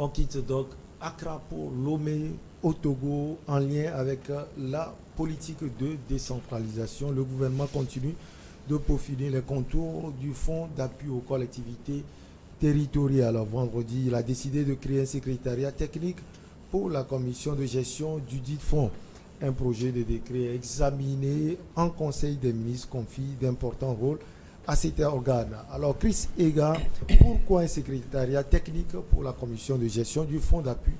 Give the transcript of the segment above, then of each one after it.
On quitte donc Accra pour Lomé au Togo en lien avec la politique de décentralisation. Le gouvernement continue de peaufiner les contours du fonds d'appui aux collectivités territoriales. Vendredi, il a décidé de créer un secrétariat technique pour la commission de gestion du dit fonds. Un projet de décret examiné en Conseil des ministres confie d'importants rôles à cet organe. Alors, Chris Ega, pourquoi un secrétariat technique pour la commission de gestion du fonds d'appui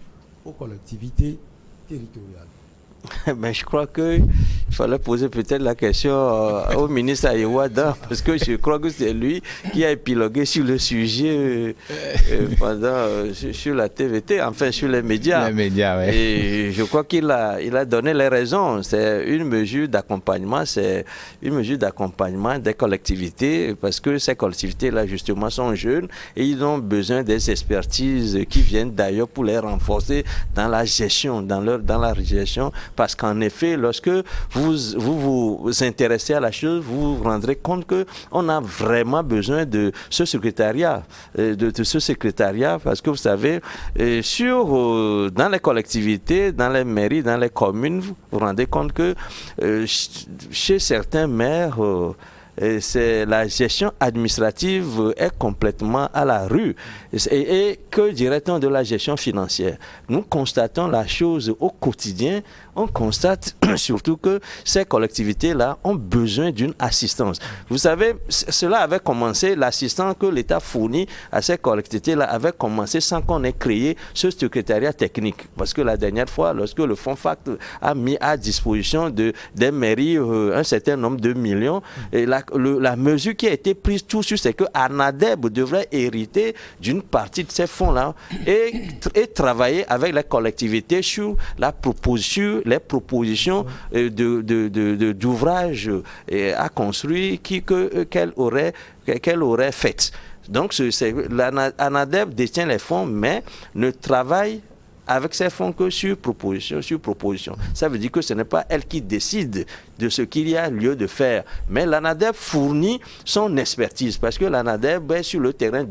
aux collectivités territoriales? Ben, je crois qu'il fallait poser peut-être la question au ministre Ayewada, parce que je crois que c'est lui qui a épilogué sur le sujet sur la TVT, enfin sur les médias. Les médias, oui. Et je crois qu'il a donné les raisons. C'est une mesure d'accompagnement, des collectivités, parce que ces collectivités-là, justement, sont jeunes et ils ont besoin des expertises qui viennent d'ailleurs pour les renforcer dans la gestion, dans la gestion. Parce qu'en effet, lorsque vous intéressez à la chose, vous vous rendrez compte qu'on a vraiment besoin de ce secrétariat, parce que vous savez, dans les collectivités, dans les mairies, dans les communes, vous vous rendez compte que chez certains maires, la gestion administrative est complètement à la rue. Et que dirait-on de la gestion financière? Nous constatons la chose au quotidien. On constate surtout que ces collectivités-là ont besoin d'une assistance. Vous savez, cela avait commencé, l'assistance que l'État fournit à ces collectivités-là avait commencé sans qu'on ait créé ce secrétariat technique. Parce que la dernière fois, lorsque le Fonds FACT a mis à disposition des mairies un certain nombre de millions, et la mesure qui a été prise tout de suite, c'est que ANADEB devrait hériter d'une partie de ces fonds-là et travailler avec les collectivités sur les propositions d'ouvrages à construire qu'elle aurait faites. Donc, l'ANADEB détient les fonds, mais ne travaille avec ces fonds que sur proposition. Ça veut dire que ce n'est pas elle qui décide de ce qu'il y a lieu de faire. Mais l'ANADEB fournit son expertise parce que l'ANADEB est sur le terrain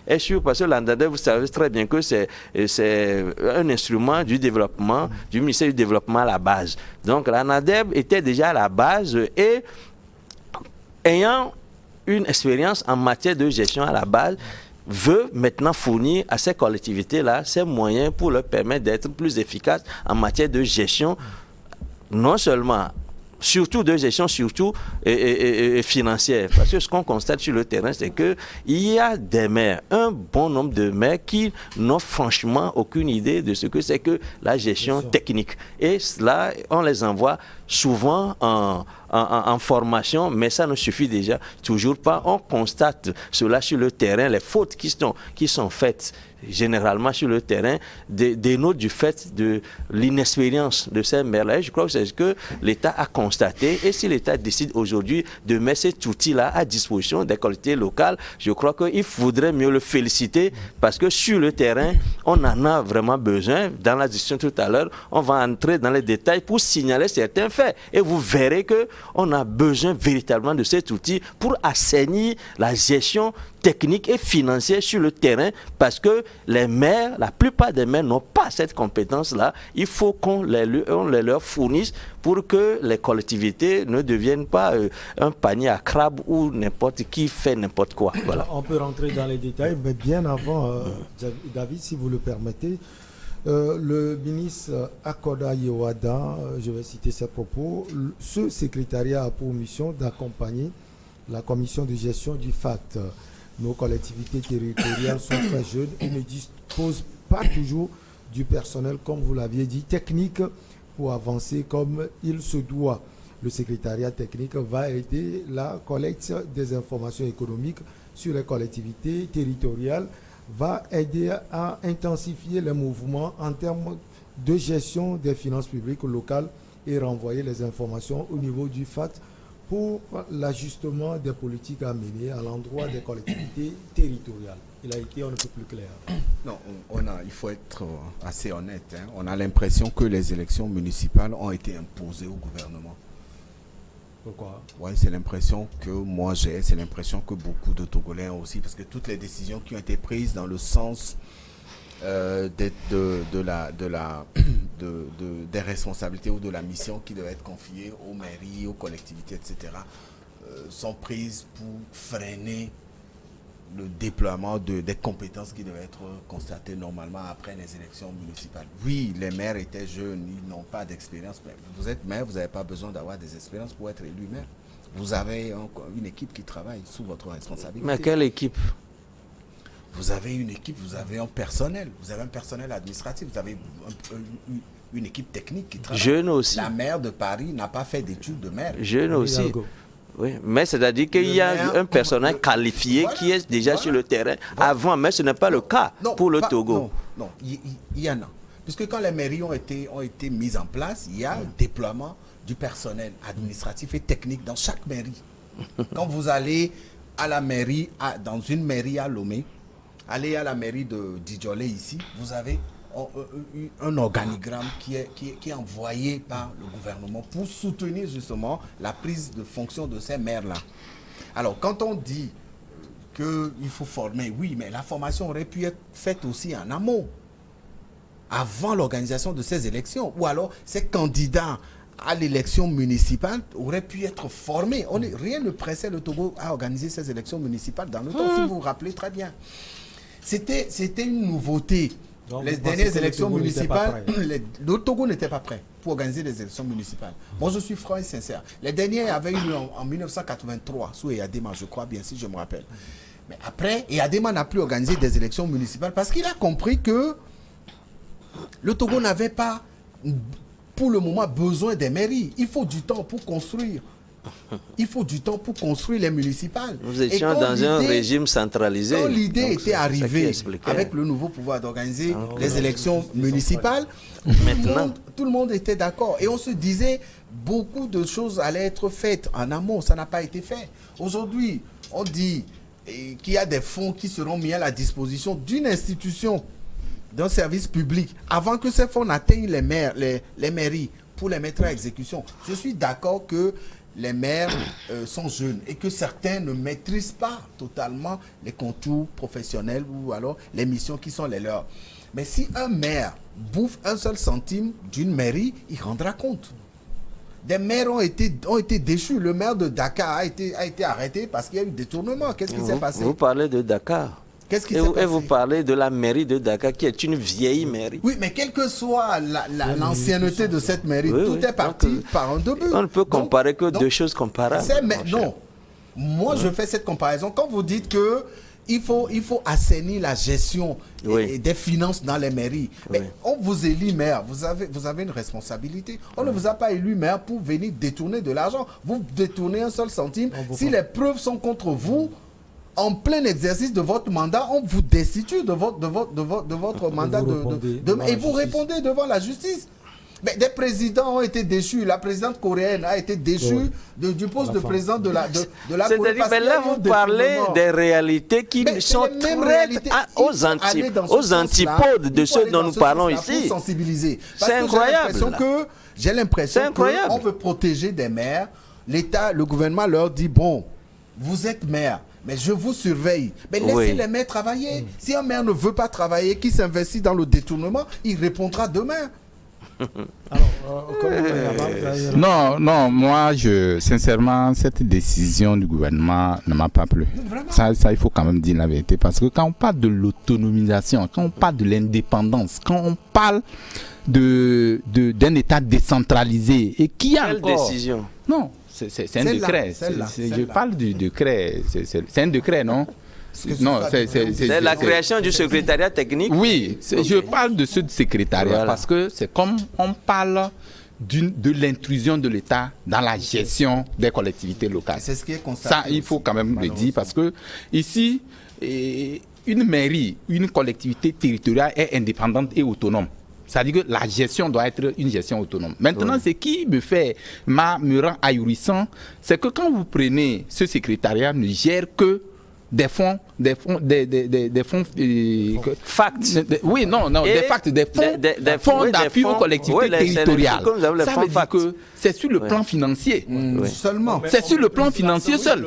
parce que l'ANADEB, vous savez très bien que c'est un instrument du développement, du ministère du Développement à la base. Donc l'ANADEB était déjà à la base et ayant une expérience en matière de gestion à la base, veut maintenant fournir à ces collectivités-là ces moyens pour leur permettre d'être plus efficaces en matière de gestion, non seulement, surtout de gestion, surtout financière. Parce que ce qu'on constate sur le terrain, c'est qu'il y a des maires, un bon nombre de maires qui n'ont franchement aucune idée de ce que c'est que la gestion technique. Et là, on les envoie souvent en formation, mais ça ne suffit déjà toujours pas. On constate cela sur le terrain, les fautes qui sont faites généralement sur le terrain dénotent du fait de l'inexpérience de ces maires-là. Je crois que c'est ce que l'État a constaté. Et si l'État décide aujourd'hui de mettre cet outil-là à disposition des collectivités locales, je crois qu'il faudrait mieux le féliciter parce que sur le terrain, on en a vraiment besoin. Dans la discussion tout à l'heure, on va entrer dans les détails pour signaler certains faits. Et vous verrez qu'on a besoin véritablement de cet outil pour assainir la gestion technique et financière sur le terrain parce que les maires, la plupart des maires n'ont pas cette compétence-là. Il faut qu'on les leur fournisse pour que les collectivités ne deviennent pas un panier à crabe où n'importe qui fait n'importe quoi. Voilà. On peut rentrer dans les détails, mais bien avant, David, si vous le permettez, le ministre Akoda Yewada, je vais citer ses propos, ce secrétariat a pour mission d'accompagner la commission de gestion du FACT. Nos collectivités territoriales sont très jeunes et ne disposent pas toujours du personnel, comme vous l'aviez dit, technique pour avancer comme il se doit. Le secrétariat technique va aider la collecte des informations économiques sur les collectivités territoriales, va aider à intensifier les mouvements en termes de gestion des finances publiques locales et renvoyer les informations au niveau du FACT pour l'ajustement des politiques à mener à l'endroit des collectivités territoriales. Il a été un peu plus clair. Non, il faut être assez honnête. On a l'impression que les élections municipales ont été imposées au gouvernement. Pourquoi? Oui, c'est l'impression que moi j'ai, c'est l'impression que beaucoup de Togolais ont aussi, parce que toutes les décisions qui ont été prises dans le sens des responsabilités ou de la mission qui doit être confiée aux mairies, aux collectivités, etc., sont prises pour freiner le déploiement des compétences qui devaient être constatées normalement après les élections municipales. Oui, les maires étaient jeunes, ils n'ont pas d'expérience, mais vous êtes maire, vous n'avez pas besoin d'avoir des expériences pour être élu maire. Vous avez une équipe qui travaille sous votre responsabilité. Mais quelle équipe? Vous avez une équipe, vous avez un personnel, administratif, vous avez une équipe technique qui travaille. Jeune aussi. La maire de Paris n'a pas fait d'études de maire. Jeune aussi. Oui, mais c'est-à-dire qu'il y a un personnel qualifié qui est déjà sur le terrain avant, mais ce n'est pas le cas pour le Togo. Non, il y en a. Puisque quand les mairies ont été mises en place, il y a un déploiement du personnel administratif et technique dans chaque mairie. Quand vous allez à la mairie, dans une mairie à Lomé, allez à la mairie de Djolé ici, vous avez un organigramme qui est envoyé par le gouvernement pour soutenir justement la prise de fonction de ces maires-là. Alors, quand on dit qu'il faut former, oui, mais la formation aurait pu être faite aussi en amont, avant l'organisation de ces élections, ou alors ces candidats à l'élection municipale auraient pu être formés. Rien ne pressait le Togo à organiser ces élections municipales dans le temps, si vous vous rappelez très bien. C'était une nouveauté. Donc, les dernières élections municipales, le Togo n'était pas prêt pour organiser les élections municipales. Moi, je suis franc et sincère. Les dernières avaient eu en 1983, sous Eyadema, je crois bien, si je me rappelle. Mais après, Eyadema n'a plus organisé des élections municipales parce qu'il a compris que le Togo n'avait pas, pour le moment, besoin des mairies. Il faut du temps pour construire. Il faut du temps pour construire les municipales. Nous étions dans un régime centralisé. Quand l'idée était arrivée avec le nouveau pouvoir d'organiser les élections municipales, tout le monde était d'accord. Et on se disait, beaucoup de choses allaient être faites en amont. Ça n'a pas été fait. Aujourd'hui, on dit qu'il y a des fonds qui seront mis à la disposition d'une institution, d'un service public, avant que ces fonds n'atteignent les mairies pour les mettre à exécution. Je suis d'accord que les maires sont jeunes et que certains ne maîtrisent pas totalement les contours professionnels ou alors les missions qui sont les leurs. Mais si un maire bouffe un seul centime d'une mairie, il rendra compte. Des maires ont été déchus. Le maire de Dakar a été arrêté parce qu'il y a eu détournement. Qu'est-ce qui s'est passé? Vous parlez de Dakar. Qu'est-ce qui s'est passé? Et vous parlez de la mairie de Dakar, qui est une vieille mairie. Oui, mais quelle que soit l'ancienneté de cette mairie, tout est parti par un début. On ne peut comparer que deux choses comparables. Non. Moi, je fais cette comparaison. Quand vous dites que il faut assainir la gestion des finances dans les mairies. Mais on vous élit maire, vous avez une responsabilité. On ne vous a pas élu maire pour venir détourner de l'argent. Vous détournez un seul centime. Si les preuves sont contre vous, en plein exercice de votre mandat, on vous destitue de votre mandat et vous répondez devant la justice. Mais des présidents ont été déchus. La présidente coréenne a été déchue du poste de président de la Corée. C'est-à-dire, là, vous parlez des réalités qui sont très aux antipodes de ce dont nous parlons ici. C'est incroyable. J'ai l'impression qu'on veut protéger des maires. L'État, le gouvernement leur dit, bon, vous êtes maire, mais je vous surveille. Mais laissez les maires travailler. Si un maire ne veut pas travailler, qui s'investit dans le détournement, il répondra demain. Non, moi, sincèrement, cette décision du gouvernement ne m'a pas plu. Ça, il faut quand même dire la vérité. Parce que quand on parle de l'autonomisation, quand on parle de l'indépendance, quand on parle d'un État décentralisé, et qui a encore... Quelle décision? Non, c'est un décret. Je parle du décret. C'est un décret, non? Non, c'est la création du secrétariat technique. Oui, je parle de ce secrétariat parce que c'est comme on parle de l'intrusion de l'État dans la gestion des collectivités locales. C'est ce qui est constaté. Ça, il faut quand même le dire parce que ici, une mairie, une collectivité territoriale est indépendante et autonome. C'est-à-dire que la gestion doit être une gestion autonome. Maintenant, ce qui me rend ahurissant, c'est que quand vous prenez ce secrétariat, ne gère que des fonds des fonds, des fonds Facts. oui, non, Et des facts, des fonds, des fonds des d'appui aux fonds, collectivités oui, territoriales. comme vous avez les Ça fonds veut dire facts. que c'est sur le plan financier. Seulement. C'est sur le plan financier seul,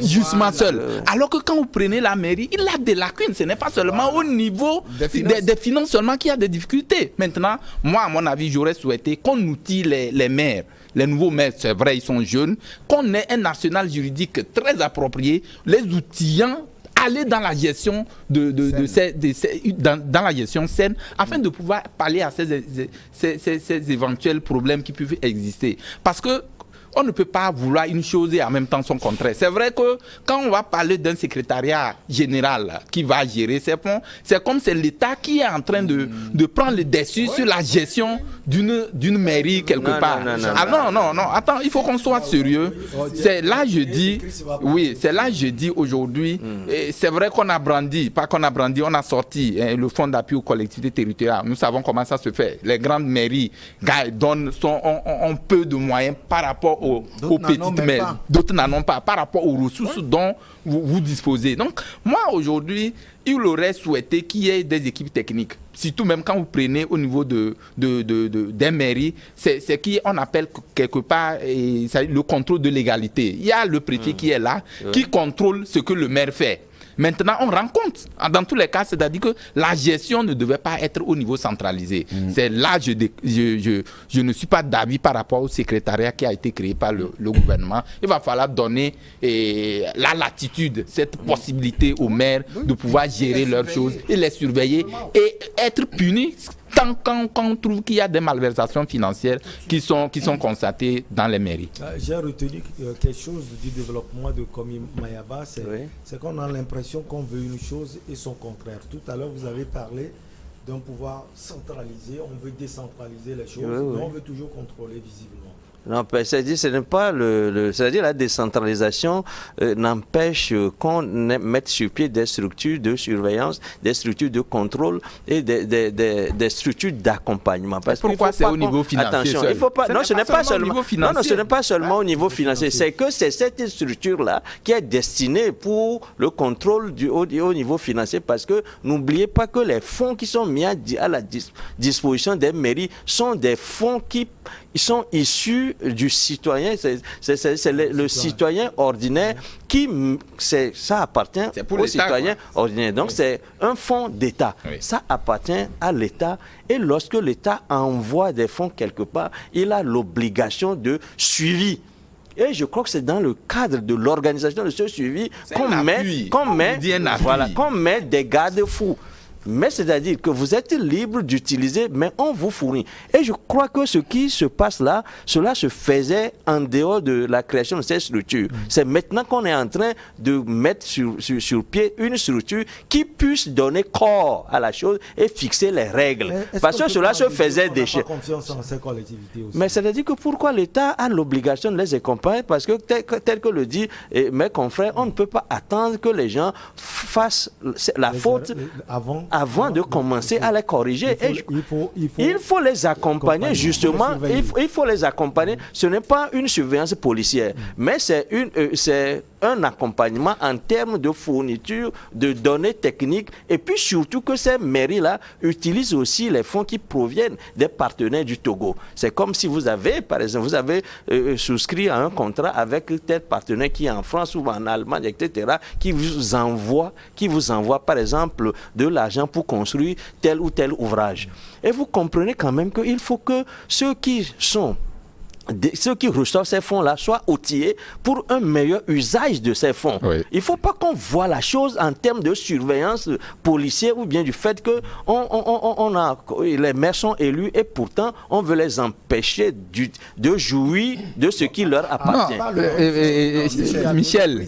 justement seul. Alors que quand vous prenez la mairie, il a des lacunes. Ce n'est pas seulement au niveau des finances seulement qu'il y a des difficultés. Maintenant, moi, à mon avis, j'aurais souhaité qu'on outille les maires. Les nouveaux maires, c'est vrai, ils sont jeunes. Qu'on ait un arsenal juridique très approprié, les outillant, aller dans la gestion dans la gestion saine, afin de pouvoir pallier à ces éventuels problèmes qui peuvent exister. Parce que on ne peut pas vouloir une chose et en même temps son contraire. C'est vrai que quand on va parler d'un secrétariat général qui va gérer ces fonds, c'est comme c'est l'État qui est en train de prendre le dessus sur la gestion d'une mairie quelque part. Non, attends, il faut qu'on soit sérieux. C'est là je dis, oui, c'est là je dis aujourd'hui, c'est vrai qu'on a brandi, on a sorti le fonds d'appui aux collectivités territoriales. Nous savons comment ça se fait. Les grandes mairies ont peu de moyens par rapport aux petites mairies. D'autres n'en ont pas par rapport aux ressources dont vous disposez. Donc, moi, aujourd'hui, il aurait souhaité qu'il y ait des équipes techniques. Surtout même quand vous prenez au niveau des mairies, c'est qu'on appelle quelque part le contrôle de légalité. Il y a le préfet qui est là, qui contrôle ce que le maire fait. Maintenant, on rend compte, dans tous les cas, c'est-à-dire que la gestion ne devait pas être au niveau centralisé. C'est là que je ne suis pas d'avis par rapport au secrétariat qui a été créé par le gouvernement. Il va falloir donner la latitude, cette possibilité aux maires de pouvoir gérer leurs choses et les surveiller et être punis quand on trouve qu'il y a des malversations financières qui sont constatées dans les mairies. J'ai retenu quelque chose du développement de Komi Mayaba, c'est qu'on a l'impression qu'on veut une chose et son contraire. Tout à l'heure, vous avez parlé d'un pouvoir centralisé, on veut décentraliser les choses, mais on veut toujours contrôler visiblement. Non, c'est-à-dire, ce n'est pas c'est-à-dire la décentralisation n'empêche qu'on mette sur pied des structures de surveillance, des structures de contrôle et des structures d'accompagnement. Pourquoi c'est au niveau financier? Attention, il faut pas. Non, ce n'est pas seulement. Non, ce n'est pas seulement au niveau financier. C'est que c'est cette structure-là qui est destinée pour le contrôle au niveau financier, parce que n'oubliez pas que les fonds qui sont mis à la disposition des mairies sont des fonds qui sont issus du citoyen, c'est le citoyen ordinaire qui, ça appartient au citoyen ordinaire. Donc c'est un fonds d'État, ça appartient à l'État, et lorsque l'État envoie des fonds quelque part, il a l'obligation de suivi. Et je crois que c'est dans le cadre de l'organisation de ce suivi qu'on met des garde-fous. Mais c'est-à-dire que vous êtes libre d'utiliser, mais on vous fournit. Et je crois que ce qui se passe là, cela se faisait en dehors de la création de cette structure. C'est maintenant qu'on est en train de mettre sur pied une structure qui puisse donner corps à la chose et fixer les règles. Parce que cela se faisait déjà. Mais c'est-à-dire que pourquoi l'État a l'obligation de les accompagner? Parce que tel que le dit mes confrères, on ne peut pas attendre que les gens fassent la faute avant de commencer à les corriger. Il faut les accompagner, justement. Il faut les accompagner. Ce n'est pas une surveillance policière, mais c'est un accompagnement en termes de fourniture de données techniques, et puis surtout que ces mairies-là utilisent aussi les fonds qui proviennent des partenaires du Togo. C'est comme si vous avez, par exemple, souscrit à un contrat avec tel partenaire qui est en France ou en Allemagne, etc., qui vous envoie, par exemple, de l'argent pour construire tel ou tel ouvrage. Et vous comprenez quand même qu'il faut que ceux qui reçoivent ces fonds-là soient outillés pour un meilleur usage de ces fonds. Il ne faut pas qu'on voit la chose en termes de surveillance policière, ou bien du fait que les maires sont élus et pourtant on veut les empêcher de jouir de ce qui leur appartient. Michel.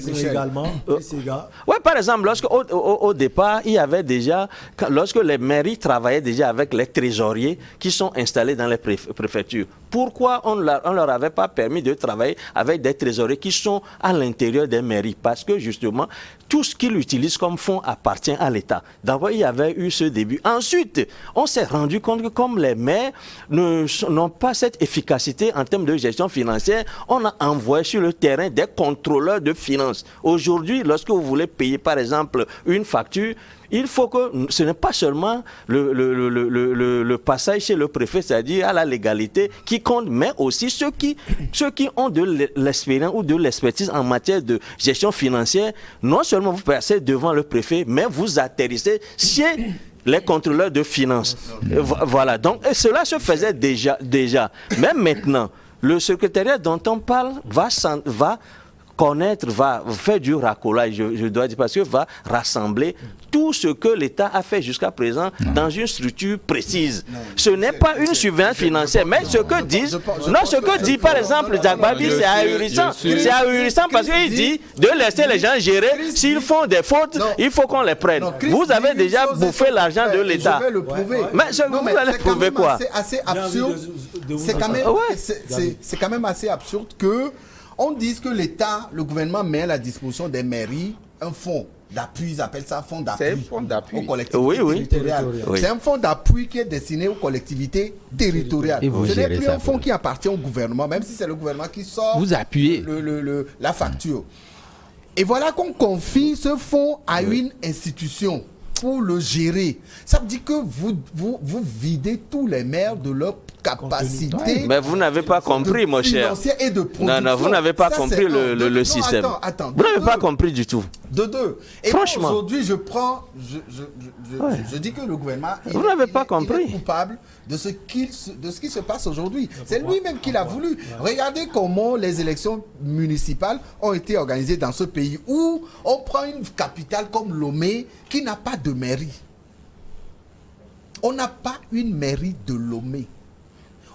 Oui, par exemple, au départ, il y avait déjà, lorsque les mairies travaillaient déjà avec les trésoriers qui sont installés dans les préfectures, pourquoi on leur avait pas permis de travailler avec des trésoriers qui sont à l'intérieur des mairies parce que justement, tout ce qu'ils utilisent comme fonds appartient à l'État. D'abord, il y avait eu ce début. Ensuite, on s'est rendu compte que comme les maires n'ont pas cette efficacité en termes de gestion financière, on a envoyé sur le terrain des contrôleurs de finances. Aujourd'hui, lorsque vous voulez payer, par exemple, une facture, il faut que ce n'est pas seulement le passage chez le préfet, c'est-à-dire à la légalité, qui compte, mais aussi ceux qui ont de l'expérience ou de l'expertise en matière de gestion financière. Non seulement vous passez devant le préfet, mais vous atterrissez chez les contrôleurs de finances. Voilà, donc et cela se faisait déjà. Mais maintenant, le secrétariat dont on parle va faire du racolage, je dois dire, parce que va rassembler tout ce que l'État a fait jusqu'à présent dans une structure précise. Ce n'est pas une subvention financière, mais ce que dit par exemple Jacques Babi, c'est ahurissant. C'est ahurissant parce qu'il dit de laisser les gens gérer. S'ils font des fautes, il faut qu'on les prenne. Vous avez déjà bouffé l'argent de l'État. Je vais le prouver. Mais vous allez prouver quoi? C'est assez absurde. C'est quand même assez absurde que on dise que l'État, le gouvernement met à la disposition des mairies un fonds d'appui, ils appellent ça fonds d'appui. C'est un fonds d'appui. Aux collectivités territoriales. Oui. C'est un fonds d'appui qui est destiné aux collectivités territoriales. Ce n'est plus un fonds qui appartient au gouvernement, même si c'est le gouvernement qui sort vous appuyez la facture. Et voilà qu'on confie ce fonds à une institution pour le gérer. Ça veut dire que vous videz tous les maires de leur capacité. Mais vous n'avez pas compris, mon cher. Et de non, vous n'avez pas compris le système. Attends, vous n'avez pas compris du tout. Et franchement, aujourd'hui, je dis que le gouvernement est coupable de ce qui se passe aujourd'hui. C'est lui-même qui l'a voulu. Regardez comment les élections municipales ont été organisées dans ce pays où on prend une capitale comme Lomé qui n'a pas de mairie. On n'a pas une mairie de Lomé.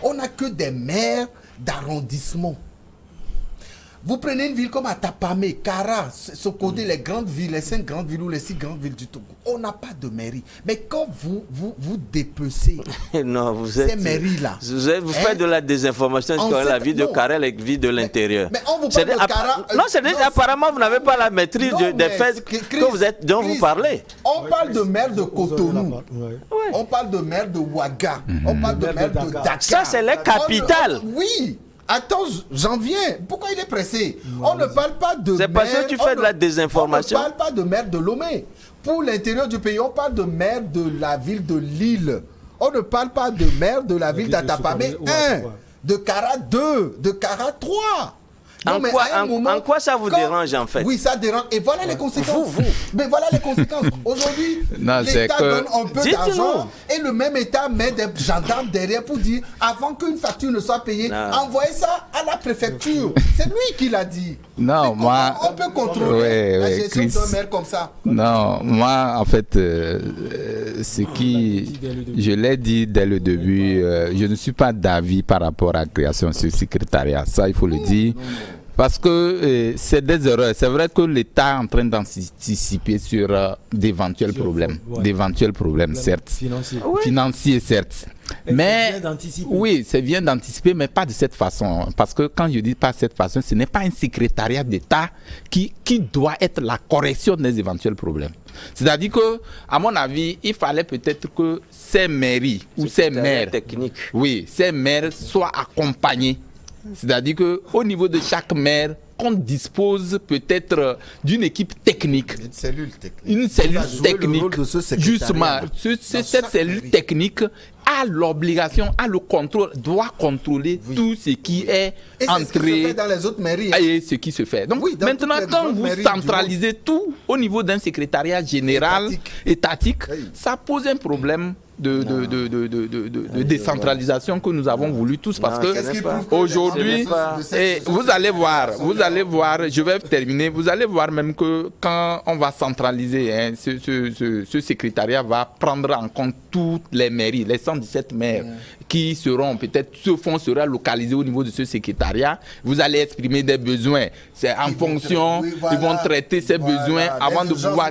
On n'a que des maires d'arrondissement. Vous prenez une ville comme Atapamé, Kara, Sokodé, les grandes villes, les 5 grandes villes ou les 6 grandes villes du Togo. On n'a pas de mairie. Mais quand vous dépecez ces mairies-là... Vous faites de la désinformation sur la vie de Kara et la vie de l'intérieur. Mais on vous parle de Kara... Non, c'est apparemment vous n'avez pas la maîtrise des faits dont vous parlez. On parle de maire de Cotonou. On parle de maire de Ouaga. On parle de maire de Dakar. Ça, c'est les capitales. Oui. Attends, j'en viens. Pourquoi il est pressé? On ne parle pas de maire... C'est parce que tu fais de la désinformation. On ne parle pas de maire de Lomé. Pour l'intérieur du pays, on parle de maire de la ville de Lille. On ne parle pas de maire de la ville d'Atapamé 1, de Kara 2, de Kara 3. En quoi ça vous dérange en fait? Oui, ça dérange. Et voilà les conséquences. Mais voilà les conséquences. Aujourd'hui, l'État donne un peu d'argent et le même État met des gendarmes derrière pour dire avant qu'une facture ne soit payée, envoyez ça à la préfecture. C'est lui qui l'a dit. Non, moi... On peut contrôler la gestion d'un maire comme ça. Non, moi, en fait, ce qui... Je l'ai dit dès le début, je ne suis pas d'avis par rapport à la création de ce secrétariat. Ça, il faut le dire. Parce que c'est des erreurs. C'est vrai que l'État est en train d'anticiper sur d'éventuels problèmes. D'éventuels problèmes, certes. Financiers, certes. Mais oui, c'est bien d'anticiper, mais pas de cette façon. Parce que quand je dis pas de cette façon, ce n'est pas un secrétariat d'État qui doit être la correction des éventuels problèmes. C'est-à-dire que, à mon avis, il fallait peut-être que ces mairies ou ces maires, ces maires soient accompagnés. C'est-à-dire qu'au niveau de chaque maire, qu'on dispose peut-être d'une équipe technique. Une cellule technique. Justement, cette cellule technique a l'obligation, a le contrôle, doit contrôler tout ce qui est entré. Ce qui se fait dans les autres mairies. Et ce qui se fait. Donc maintenant, quand vous centralisez tout au niveau d'un secrétariat général étatique, ça pose un problème de décentralisation que nous avons voulu tous parce que aujourd'hui, vous allez voir, je vais terminer, vous allez voir même que quand on va centraliser, ce secrétariat va prendre en compte toutes les mairies, les 117 maires qui seront peut-être, ce fonds sera localisé au niveau de ce secrétariat. Vous allez exprimer des besoins. C'est en fonction, ils vont traiter ces besoins avant de pouvoir.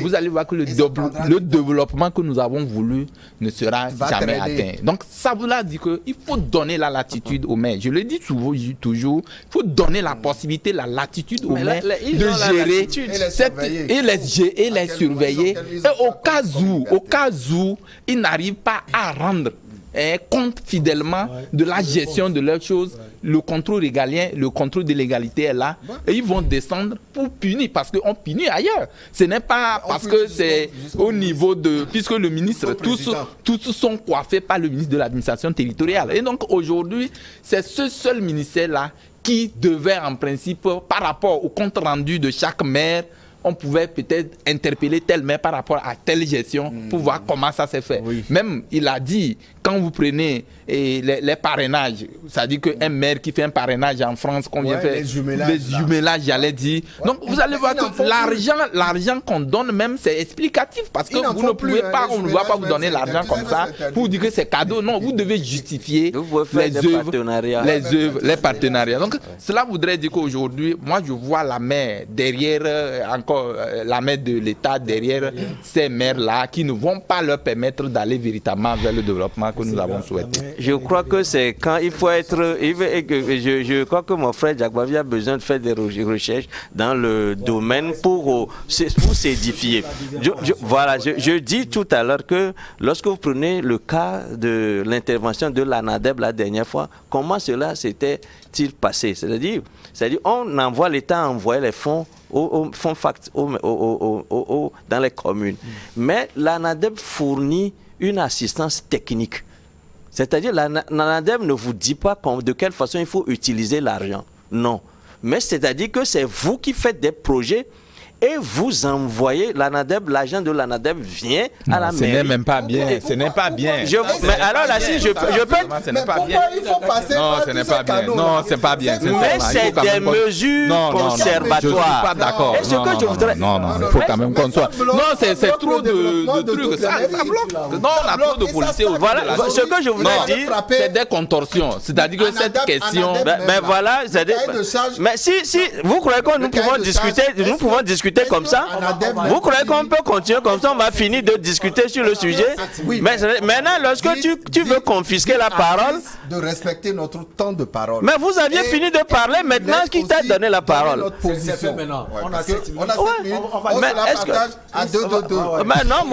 Vous allez voir que le développement que nous avons voulu ne sera jamais atteint. Donc ça vous l'a dit qu'il faut donner la latitude aux maires. Je le dis toujours, il faut donner la possibilité, la latitude aux maires de gérer et les surveiller. Et au cas où ils n'arrivent pas à rendre compte fidèlement de la gestion de leurs choses, le contrôle régalien, le contrôle de l'égalité est là, et ils vont descendre pour punir, parce qu'on punit ailleurs. Ce n'est pas parce que c'est au niveau de... Puisque le ministre, tous sont coiffés par le ministre de l'administration territoriale. Et donc aujourd'hui, c'est ce seul ministère-là qui devait en principe, par rapport au compte rendu de chaque maire, on pouvait peut-être interpeller tel maire par rapport à telle gestion pour voir comment ça s'est fait. Oui. Même, il a dit, quand vous prenez les parrainages, c'est-à-dire qu'un maire qui fait un parrainage en France, combien fait les jumelages, j'allais dire. Ouais. Donc, vous allez voir que l'argent qu'on donne même, c'est explicatif, parce que vous ne pouvez pas, on ne va pas vous donner l'argent comme ça pour dire que c'est cadeau. Non, vous devez justifier les partenariats. Donc, cela voudrait dire qu'aujourd'hui, moi, je vois la maire derrière, encore la maire de l'État derrière ces maires-là qui ne vont pas leur permettre d'aller véritablement vers le développement que nous avons souhaité. Je crois que c'est quand il faut être... Je crois que mon frère Jacques Bavia a besoin de faire des recherches dans le domaine pour s'édifier. Voilà, je dis tout à l'heure que lorsque vous prenez le cas de l'intervention de l'ANADEB la dernière fois, comment cela s'était-il passé? C'est-à-dire, l'État a envoyé les fonds dans les communes. Mais l'ANADEB fournit une assistance technique. C'est-à-dire, l'ANADEB ne vous dit pas de quelle façon il faut utiliser l'argent. Non. Mais c'est-à-dire que c'est vous qui faites des projets et vous envoyez l'ANADEB, l'agent de l'ANADEB vient à la mairie. Ce n'est même pas bien. Ce n'est pas bien. Mais alors là, si je peux... Ce n'est pas bien. Il faut passer par ce n'est pas bien. Non, c'est pas bien. Mais c'est des mesures conservatoires. Je ne suis pas d'accord. Est-ce que je voudrais... Non, il faut quand même qu'on soit... Non, c'est trop de trucs. Ça bloque. Non, on a trop de policiers. Voilà, ce que je voudrais dire... C'est des contorsions. C'est-à-dire que cette question... Mais voilà, mais si vous croyez que nous pouvons discuter comme ça, vous croyez qu'on peut continuer comme ça, on va finir de discuter sur le sujet. Mais maintenant, lorsque tu veux confisquer la parole, de respecter notre temps de parole. Mais vous aviez fini de parler, maintenant qui t'a donné la parole? C'est fait maintenant. On a 7 minutes. On se la partage à 2-2-2. Mais non,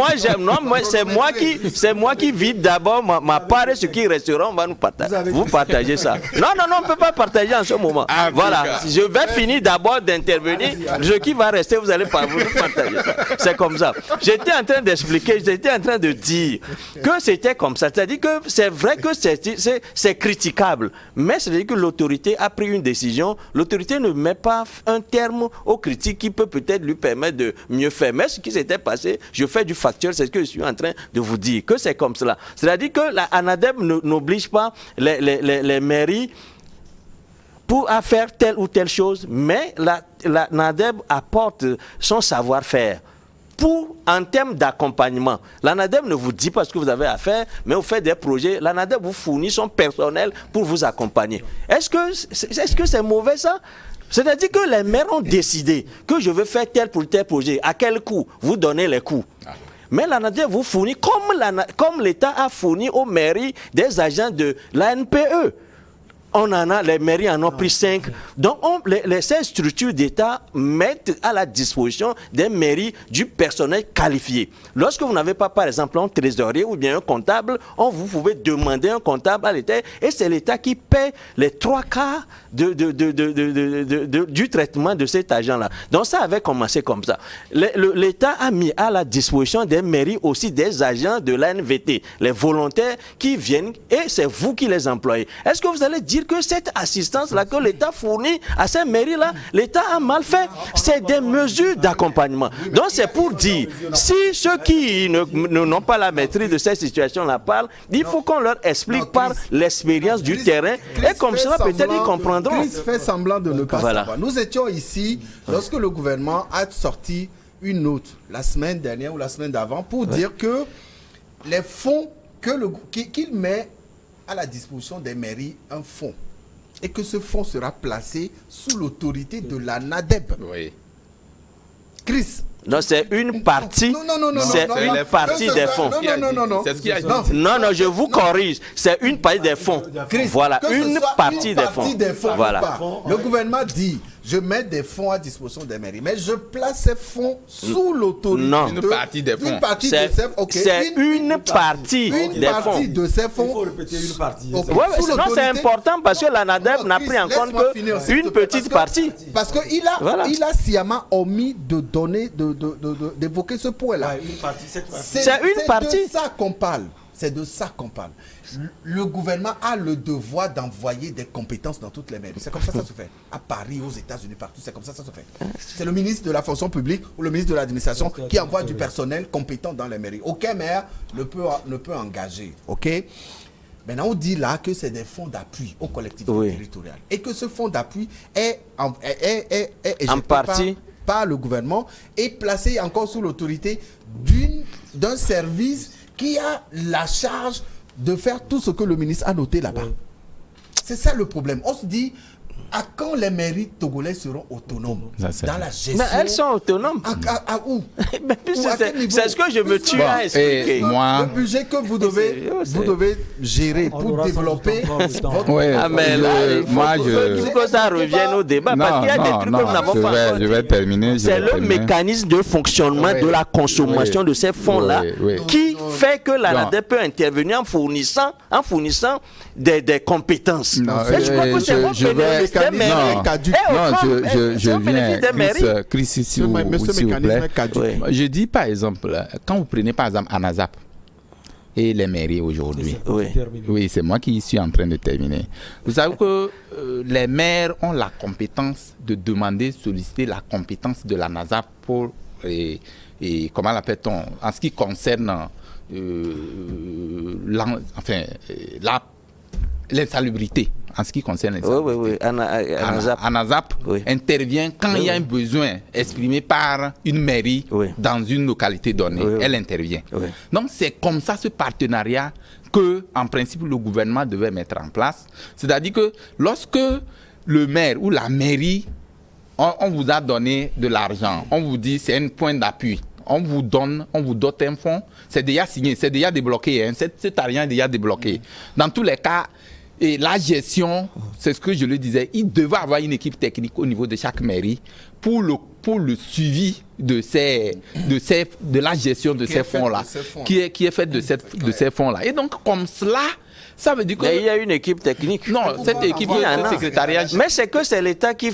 c'est moi qui vide d'abord ma part et ce qui restera, on va nous partager. Vous partagez ça. Non, on ne peut pas partager en ce moment. Voilà, je vais finir d'abord d'intervenir. Ce qui va rester, vous allez pas vous partager ça. C'est comme ça. J'étais en train d'expliquer, j'étais en train de dire que c'était comme ça. C'est-à-dire que c'est vrai que c'est critiquable, mais c'est-à-dire que l'autorité a pris une décision. L'autorité ne met pas un terme aux critiques qui peut peut-être lui permettre de mieux faire. Mais ce qui s'était passé, je fais du factuel, c'est ce que je suis en train de vous dire, que c'est comme cela. C'est-à-dire que la ANADEB n'oblige pas les mairies à faire telle ou telle chose, mais la NADEB apporte son savoir-faire en termes d'accompagnement. La NADEB ne vous dit pas ce que vous avez à faire, mais vous faites des projets. La NADEB vous fournit son personnel pour vous accompagner. Est-ce que c'est mauvais ça? C'est-à-dire que les maires ont décidé que je veux faire tel pour tel projet. À quel coût? Vous donnez les coûts. Mais la NADEB vous fournit, comme l'État a fourni aux mairies des agents de l'ANPE. Les mairies en ont pris 5. Donc, ces structures d'État mettent à la disposition des mairies du personnel qualifié. Lorsque vous n'avez pas, par exemple, un trésorier ou bien un comptable, vous pouvez demander un comptable à l'État et c'est l'État qui paie les 3/4 du traitement de cet agent-là. Donc, ça avait commencé comme ça. L'État a mis à la disposition des mairies aussi des agents de l'ANVT, les volontaires qui viennent et c'est vous qui les employez. Est-ce que vous allez dire que cette assistance-là que l'État fournit à ces mairies-là, l'État a mal fait? C'est des mesures d'accompagnement. Donc c'est pour dire, si ceux qui n'ont pas la maîtrise de cette situation-là parlent, il faut qu'on leur explique par l'expérience du terrain et comme cela peut-être ils comprendront. Chris fait semblant de ne pas savoir. Nous étions ici lorsque le gouvernement a sorti une note la semaine dernière ou la semaine d'avant pour dire que les fonds qu'il met à la disposition des mairies, un fonds, et que ce fonds sera placé sous l'autorité de la NADEP. Oui. Chris. Non, c'est une partie. C'est une partie des fonds. Non. C'est ce qu'il a dit. Non, je vous corrige. C'est une partie des fonds. Chris, Voilà, une partie des fonds. Voilà. Le gouvernement dit, je mets des fonds à disposition des mairies, mais je place ces fonds sous l'autorité Non. Une partie des fonds. Une partie de C'est ces fonds. c'est une partie des fonds. de ces Il faut fonds. répéter une partie. Ok. Ouais, Sous non, c'est l'autorité- important parce que la NADEP Non, n'a Chris, pris en compte laisse-moi finir, s'il te qu'une plaît, petite parce que- partie. Parce qu'il a, Voilà. il a sciemment omis de donner, d'évoquer ce point-là. Ouais, une partie, cette partie. C'est une partie. C'est de ça qu'on parle. C'est de ça qu'on parle. Le gouvernement a le devoir d'envoyer des compétences dans toutes les mairies. C'est comme ça que ça se fait. À Paris, aux États-Unis, partout, c'est comme ça que ça se fait. C'est le ministre de la fonction publique ou le ministre de l'administration qui envoie du personnel compétent dans les mairies. Aucun maire ne peut engager. OK? Maintenant, on dit là que c'est des fonds d'appui aux collectivités Oui. territoriales. Et que ce fonds d'appui est éjecté En partie. par le gouvernement et placé encore sous l'autorité d'un service qui a la charge de faire tout ce que le ministre a noté là-bas. C'est ça le problème. On se dit, à quand les mairies togolaises seront autonomes Ça, c'est dans vrai. la gestion? Mais elles sont autonomes. À où? Mais puis Ou à quel niveau? c'est ce que je me tue Bon, à expliquer. et moi- Le budget que vous devez gérer On pour aura sans développer doute encore le temps. votre... Ouais, Ah, mais là, il faut que ça revienne au débat parce qu'il y a des trucs que nous n'avons pas encore je vais dit. terminer. C'est le mécanisme de fonctionnement Oui. de la consommation Oui. de ces fonds-là Oui. qui fait que la Non. NADEP peut intervenir en fournissant des compétences. Non, Et je crois que c'est bon je vais- bénéfice des mairies. Non. caduc. Eh, Non, au je c'est au bénéfice viens, des mairies. Chris, s'il Ce vous mécanisme plaît. est caduc. Oui. Je dis par exemple, quand vous prenez par exemple ANAZAP et les mairies aujourd'hui, Oui. oui, c'est moi qui suis en train de terminer. Vous savez que les maires ont la compétence de demander, solliciter la compétence de l'ANAZAP pour, et comment l'appelle-t-on, en ce qui concerne l'insalubrité, en ce qui concerne l'insalubrité. Oui. ANAZAP Oui. intervient quand il y a un besoin exprimé par une mairie Oui. dans une localité donnée. Oui. Elle intervient. Oui. Donc c'est comme ça ce partenariat que, en principe, le gouvernement devait mettre en place. C'est-à-dire que lorsque le maire ou la mairie, on vous a donné de l'argent, on vous dit c'est un point d'appui. On vous dote un fonds, c'est déjà signé, c'est déjà débloqué, hein, cet argent est déjà débloqué. Dans tous les cas, et la gestion, c'est ce que je le disais, il devait avoir une équipe technique au niveau de chaque mairie pour le suivi de la gestion de ces fonds-là, qui est faite de ces fonds-là. Et donc, comme cela, ça veut dire que... Mais il y a une équipe technique. Non, cette équipe, Il y en ce a. secrétariat... Mais c'est que c'est l'État qui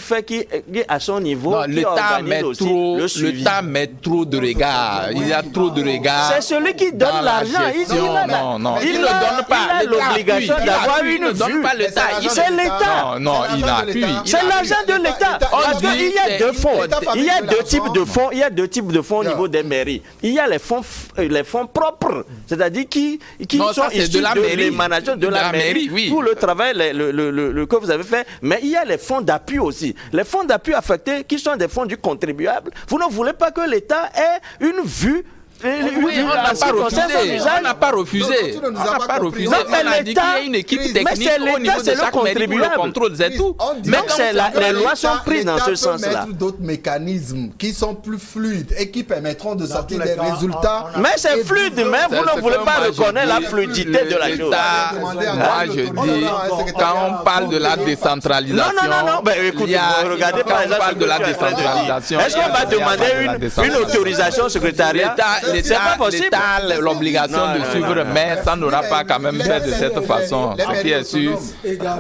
à son niveau, Non, qui l'État organise met aussi trop, le suivi. l'État met trop de regards. Il y a trop de regards. C'est celui qui donne dans la l'argent. Il gestion. Non, il il ne donne pas. Il a L'État l'obligation appuie. d'avoir Il une ne donne vue. pas l'État. C'est l'État. Non, il appuie. C'est l'argent de l'État. Parce qu'il y a deux fonds. Il y a deux types de fonds. Il y a deux types de fonds au niveau des mairies. Il y a les fonds propres, c'est-à-dire qui Non, sont ça, c'est issus de la mairie. l'émanation de la mairie. Oui. Tout le travail que vous avez fait. Mais il y a les fonds d'appui aussi. Les fonds d'appui affectés qui sont des fonds du contribuable. Vous ne voulez pas que l'État ait une vue. Oui, on n'a pas refusé. On n'a pas refusé. On n'a pas refusé. Non, mais On a dit qu'il y a une équipe mais technique c'est au l'État, niveau de c'est le chaque mairie pour le contribuable. contrôle, c'est tout. Mais les lois sont prises dans ce sens-là. L'État peut mettre d'autres mécanismes qui sont plus fluides et qui permettront de sortir tous les des cas, résultats. Mais c'est fluide, mais vous ne voulez pas reconnaître la fluidité de la chose. Moi, je dis, quand on parle de la décentralisation, Non. Ben, écoutez, regardez par exemple parle ce de la que tu es en train de dire. décentralisation. Est-ce qu'on va demander une autorisation au secrétariat? C'est pas possible. L'État a l'obligation de suivre, mais ça n'aura pas quand même fait de cette façon. Ce qui est sûr.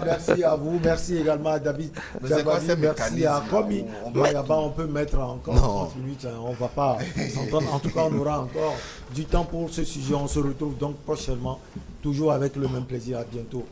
Merci à vous, merci également à David. c'est quoi ces Merci à Komi. On peut mettre encore 30 minutes, on ne va pas s'entendre. En tout cas, on aura encore du temps pour ce sujet. On se retrouve donc prochainement, toujours avec le même plaisir. À bientôt.